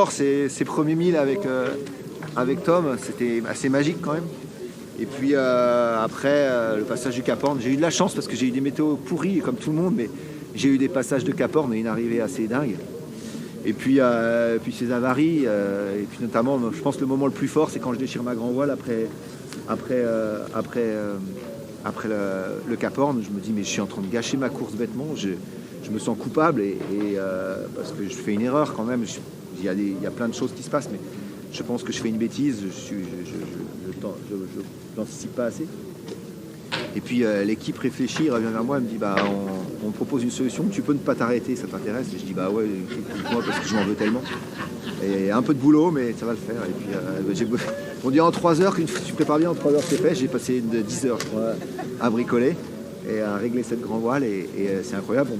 Ces premiers milles avec Tom, c'était assez magique quand même. Et puis après, le passage du Cap Horn, j'ai eu de la chance parce que j'ai eu des météos pourris comme tout le monde, mais j'ai eu des passages de Cap Horn et une arrivée assez dingue. Et puis ces avaries, et puis notamment, je pense que le moment le plus fort, c'est quand je déchire ma grand voile après le Cap Horn. Je me dis, mais je suis en train de gâcher ma course bêtement. Je me sens coupable parce que je fais une erreur quand même. Il y a plein de choses qui se passent, mais je pense que je fais une bêtise. Je n'anticipe pas assez. Et puis l'équipe réfléchit, revient vers moi, elle me dit bah on propose une solution, tu peux ne pas t'arrêter, ça t'intéresse? Et je dis bah ouais, moi parce que je m'en veux tellement. Et un peu de boulot, mais ça va le faire. Et puis on dit en 3 heures, tu prépares bien en 3 heures c'est fait. J'ai passé 10 heures je crois, à bricoler et à régler cette grand voile et c'est incroyable.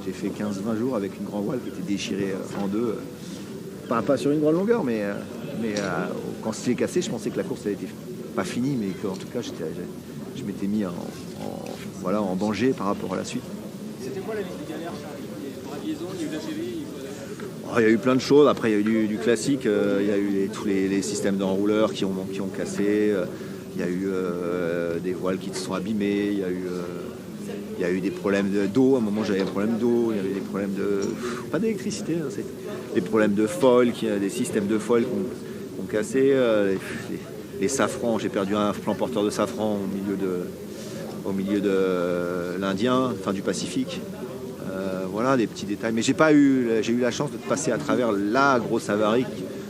J'ai fait 15-20 jours avec une grand voile qui était déchirée en deux. Pas sur une grande longueur, mais quand c'était cassé, je pensais que la course elle était pas finie, mais qu'en tout cas je m'étais mis en danger par rapport à la suite. C'était quoi la liste des galères, ça? Pour la liaison, il y a eu de la série, il y a eu plein de choses. Après, il y a eu du classique. Il y a eu tous les systèmes d'enrouleurs qui ont cassé. Il y a eu des voiles qui se sont abîmées. Il y a eu des problèmes d'eau. À un moment, j'avais des problèmes d'eau. Il y avait des problèmes pas d'électricité. Hein, c'est des problèmes de foil, des systèmes de foil qui ont cassé. Les safrans, j'ai perdu un plan porteur de safran au milieu de l'Indien, enfin du Pacifique. Voilà des petits détails. Mais j'ai eu la chance de passer à travers la grosse avarie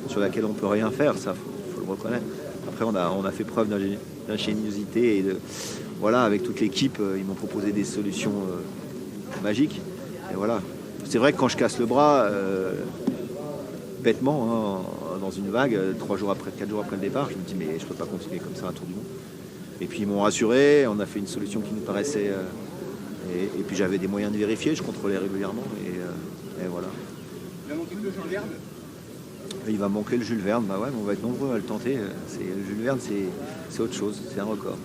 sur laquelle on peut rien faire. Ça, faut le reconnaître. Après, on a fait preuve d'ingéniosité et voilà, avec toute l'équipe, ils m'ont proposé des solutions magiques. Et voilà. C'est vrai que quand je casse le bras, bêtement, hein, dans une vague, 4 jours après le départ, je me dis mais je peux pas continuer comme ça un tour du monde. Et puis ils m'ont rassuré, on a fait une solution qui nous paraissait et puis j'avais des moyens de vérifier, je contrôlais régulièrement et voilà. Il va manquer le Jules Verne. Il va manquer le Jules Verne, bah ouais, mais on va être nombreux à le tenter. Le Jules Verne, c'est autre chose, c'est un record.